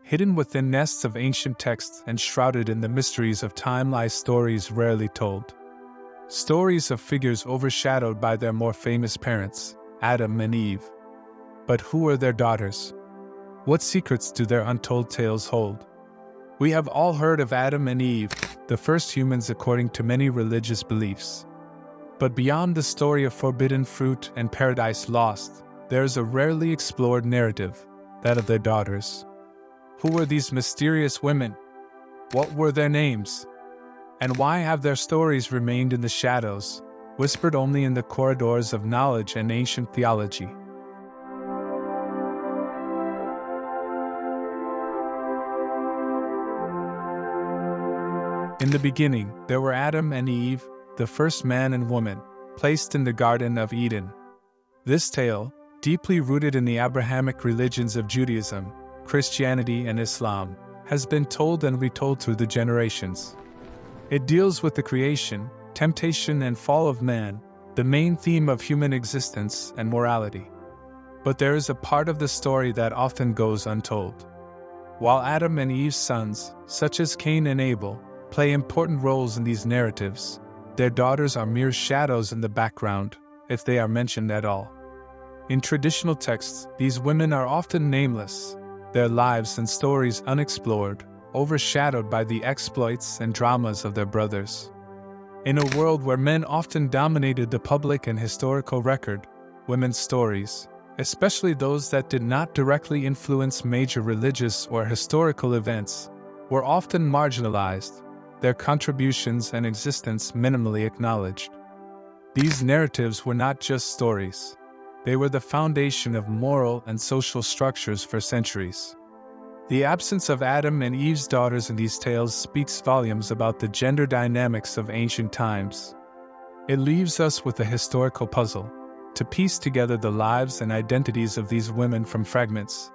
Hidden within nests of ancient texts and shrouded in the mysteries of time lie stories rarely told. Stories of figures overshadowed by their more famous parents, Adam and Eve. But who are their daughters? What secrets do their untold tales hold? We have all heard of Adam and Eve, the first humans according to many religious beliefs. But beyond the story of forbidden fruit and paradise lost, there is a rarely explored narrative, that of their daughters. Who were these mysterious women? What were their names? And why have their stories remained in the shadows, whispered only in the corridors of knowledge and ancient theology? In the beginning, there were Adam and Eve, the first man and woman, placed in the Garden of Eden. This tale, deeply rooted in the Abrahamic religions of Judaism, Christianity, and Islam, has been told and retold through the generations. It deals with the creation, temptation, and fall of man, the main theme of human existence and morality. But there is a part of the story that often goes untold. While Adam and Eve's sons, such as Cain and Abel, play important roles in these narratives, their daughters are mere shadows in the background, if they are mentioned at all. In traditional texts, these women are often nameless, their lives and stories unexplored, overshadowed by the exploits and dramas of their brothers. In a world where men often dominated the public and historical record, women's stories, especially those that did not directly influence major religious or historical events, were often marginalized, their contributions and existence minimally acknowledged. These narratives were not just stories. They were the foundation of moral and social structures for centuries. The absence of Adam and Eve's daughters in these tales speaks volumes about the gender dynamics of ancient times. It leaves us with a historical puzzle, to piece together the lives and identities of these women from fragments,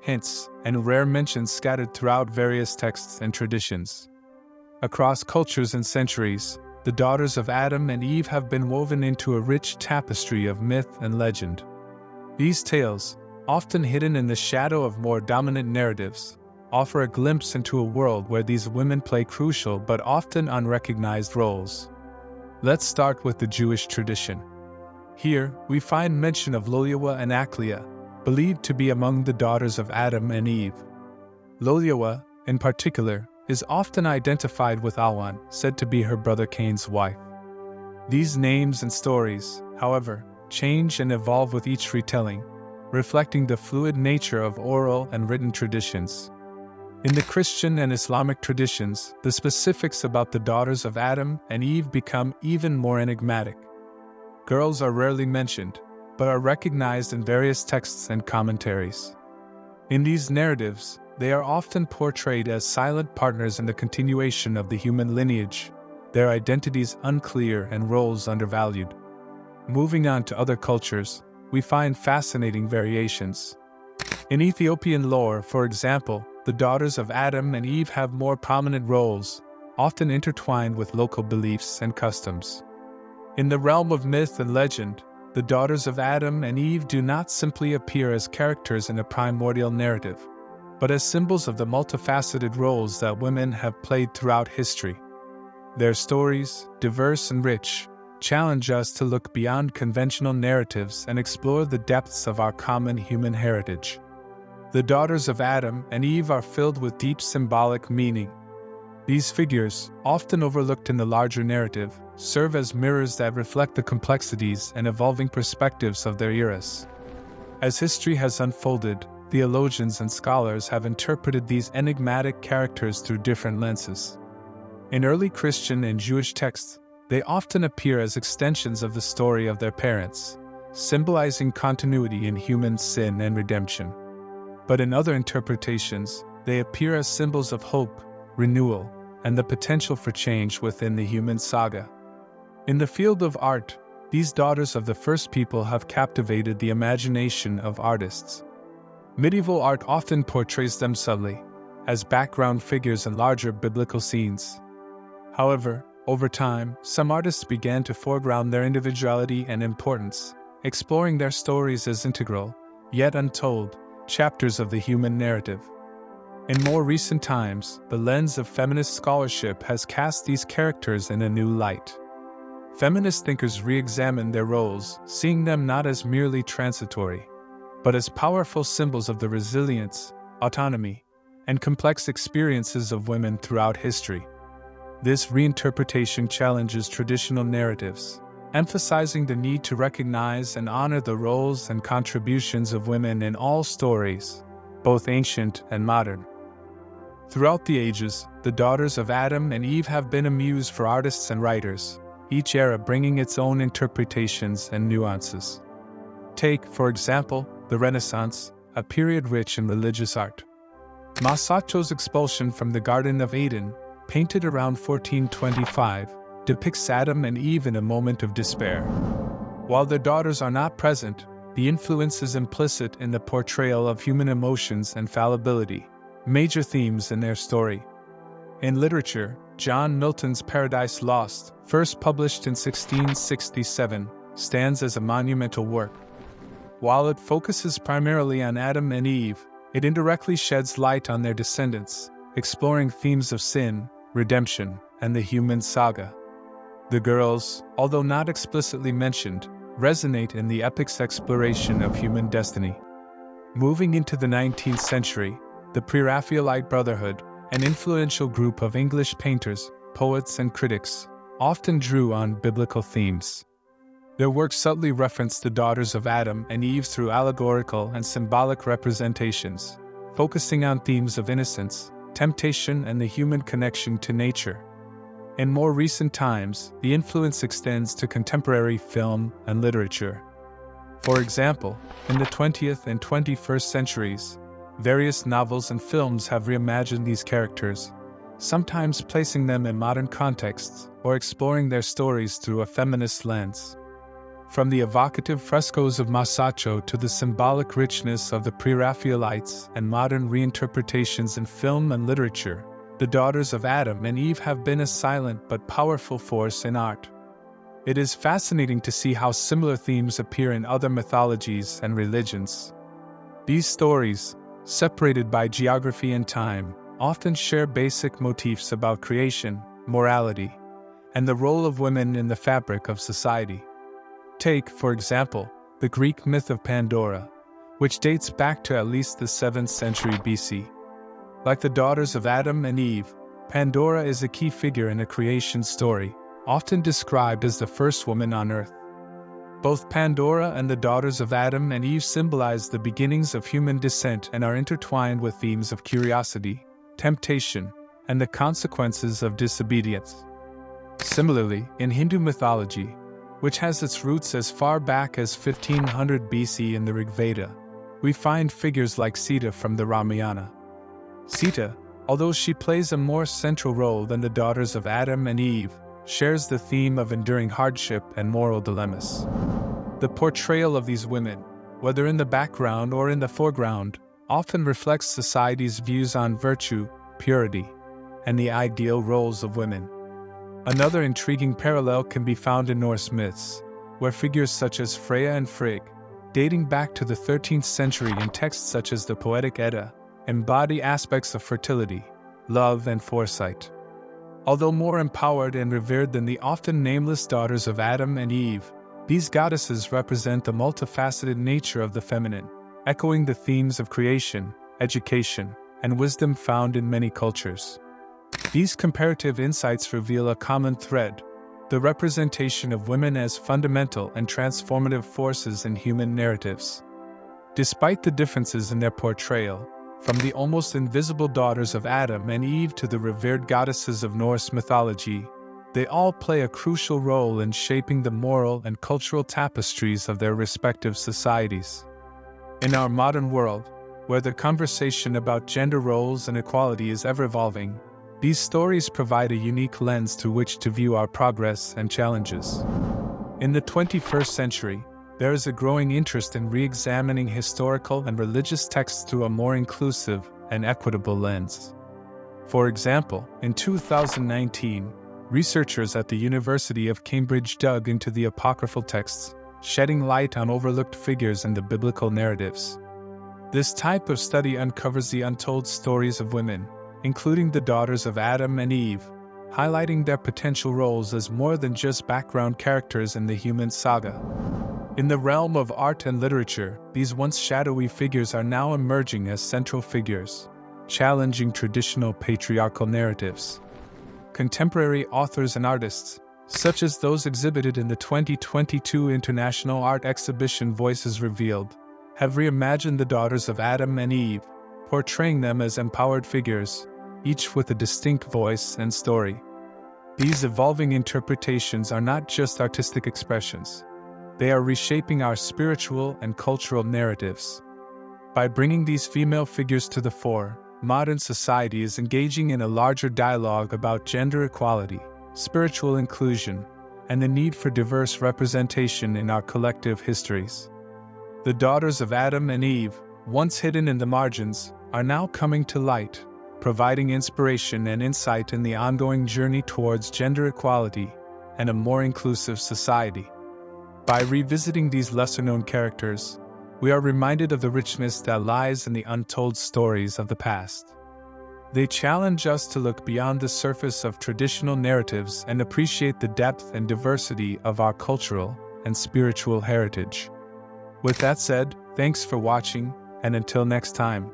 hints, and rare mentions scattered throughout various texts and traditions. Across cultures and centuries, the daughters of Adam and Eve have been woven into a rich tapestry of myth and legend. These tales, often hidden in the shadow of more dominant narratives, offer a glimpse into a world where these women play crucial but often unrecognized roles. Let's start with the Jewish tradition. Here, we find mention of 괍ᴜᴜ and Achilles, believed to be among the daughters of Adam and Eve. 괍ᴜᴜ, in particular, is often identified with Awan, said to be her brother Cain's wife. These names and stories, however, change and evolve with each retelling, reflecting the fluid nature of oral and written traditions. In the Christian and Islamic traditions, the specifics about the daughters of Adam and Eve become even more enigmatic. Girls are rarely mentioned, but are recognized in various texts and commentaries. In these narratives, they are often portrayed as silent partners in the continuation of the human lineage, their identities unclear and roles undervalued. Moving on to other cultures, we find fascinating variations. In Ethiopian lore, for example, the daughters of Adam and Eve have more prominent roles, often intertwined with local beliefs and customs. In the realm of myth and legend, the daughters of Adam and Eve do not simply appear as characters in a primordial narrative, but as symbols of the multifaceted roles that women have played throughout history. Their stories, diverse and rich, challenge us to look beyond conventional narratives and explore the depths of our common human heritage. The daughters of Adam and Eve are filled with deep symbolic meaning. These figures, often overlooked in the larger narrative, serve as mirrors that reflect the complexities and evolving perspectives of their eras. As history has unfolded, theologians and scholars have interpreted these enigmatic characters through different lenses. In early Christian and Jewish texts, they often appear as extensions of the story of their parents, symbolizing continuity in human sin and redemption. But in other interpretations, they appear as symbols of hope, renewal, and the potential for change within the human saga. In the field of art, these daughters of the first people have captivated the imagination of artists. Medieval art often portrays them subtly, as background figures in larger biblical scenes. However, over time, some artists began to foreground their individuality and importance, exploring their stories as integral, yet untold, chapters of the human narrative. In more recent times, the lens of feminist scholarship has cast these characters in a new light. Feminist thinkers re-examine their roles, seeing them not as merely transitory, but as powerful symbols of the resilience, autonomy, and complex experiences of women throughout history. This reinterpretation challenges traditional narratives, emphasizing the need to recognize and honor the roles and contributions of women in all stories, both ancient and modern. Throughout the ages, the daughters of Adam and Eve have been a muse for artists and writers, each era bringing its own interpretations and nuances. Take, for example, the Renaissance, a period rich in religious art. Masacciot's expulsion from the Garden of Eden, painted around 1425, depicts Adam and Eve in a moment of despair. While their daughters are not present, the influence is implicit in the portrayal of human emotions and fallibility, major themes in their story. In literature, John Milton's Paradise Lost, first published in 1667, stands as a monumental work. While it focuses primarily on Adam and Eve, it indirectly sheds light on their descendants, exploring themes of sin, redemption, and the human saga. The girls, although not explicitly mentioned, resonate in the epic's exploration of human destiny. Moving into the 19th century, the Pre-Raphaelite Brotherhood, an influential group of English painters, poets, and critics, often drew on biblical themes. Their works subtly referenced the daughters of Adam and Eve through allegorical and symbolic representations, focusing on themes of innocence, temptation, and the human connection to nature. In more recent times, the influence extends to contemporary film and literature. For example, in the 20th and 21st centuries, various novels and films have reimagined these characters, sometimes placing them in modern contexts or exploring their stories through a feminist lens. From the evocative frescoes of Masaccio to the symbolic richness of the Pre-Raphaelites and modern reinterpretations in film and literature, the daughters of Adam and Eve have been a silent but powerful force in art. It is fascinating to see how similar themes appear in other mythologies and religions. These stories, separated by geography and time, often share basic motifs about creation, morality, and the role of women in the fabric of society. Take, for example, the Greek myth of Pandora, which dates back to at least the 7th century BC. Like the daughters of Adam and Eve, Pandora is a key figure in a creation story, often described as the first woman on earth. Both Pandora and the daughters of Adam and Eve symbolize the beginnings of human descent and are intertwined with themes of curiosity, temptation, and the consequences of disobedience. Similarly, in Hindu mythology, which has its roots as far back as 1500 BC in the Rig Veda, we find figures like Sita from the Ramayana. Sita, although she plays a more central role than the daughters of Adam and Eve, shares the theme of enduring hardship and moral dilemmas. The portrayal of these women, whether in the background or in the foreground, often reflects society's views on virtue, purity, and the ideal roles of women. Another intriguing parallel can be found in Norse myths, where figures such as Freya and Frigg, dating back to the 13th century in texts such as the Poetic Edda, embody aspects of fertility, love, and foresight. Although more empowered and revered than the often nameless daughters of Adam and Eve, these goddesses represent the multifaceted nature of the feminine, echoing the themes of creation, education, and wisdom found in many cultures. These comparative insights reveal a common thread: the representation of women as fundamental and transformative forces in human narratives. Despite the differences in their portrayal, from the almost invisible daughters of Adam and Eve to the revered goddesses of Norse mythology, they all play a crucial role in shaping the moral and cultural tapestries of their respective societies. In our modern world, where the conversation about gender roles and equality is ever-evolving, these stories provide a unique lens through which to view our progress and challenges. In the 21st century, there is a growing interest in re-examining historical and religious texts through a more inclusive and equitable lens. For example, in 2019, researchers at the University of Cambridge dug into the apocryphal texts, shedding light on overlooked figures in the biblical narratives. This type of study uncovers the untold stories of women, including the daughters of Adam and Eve, highlighting their potential roles as more than just background characters in the human saga. In the realm of art and literature, these once shadowy figures are now emerging as central figures, challenging traditional patriarchal narratives. Contemporary authors and artists, such as those exhibited in the 2022 International Art Exhibition Voices Revealed, have reimagined the daughters of Adam and Eve, portraying them as empowered figures, each with a distinct voice and story. These evolving interpretations are not just artistic expressions. They are reshaping our spiritual and cultural narratives. By bringing these female figures to the fore, modern society is engaging in a larger dialogue about gender equality, spiritual inclusion, and the need for diverse representation in our collective histories. The daughters of Adam and Eve, once hidden in the margins, are now coming to light, providing inspiration and insight in the ongoing journey towards gender equality and a more inclusive society. By revisiting these lesser-known characters, we are reminded of the richness that lies in the untold stories of the past. They challenge us to look beyond the surface of traditional narratives and appreciate the depth and diversity of our cultural and spiritual heritage. With that said, thanks for watching, and until next time.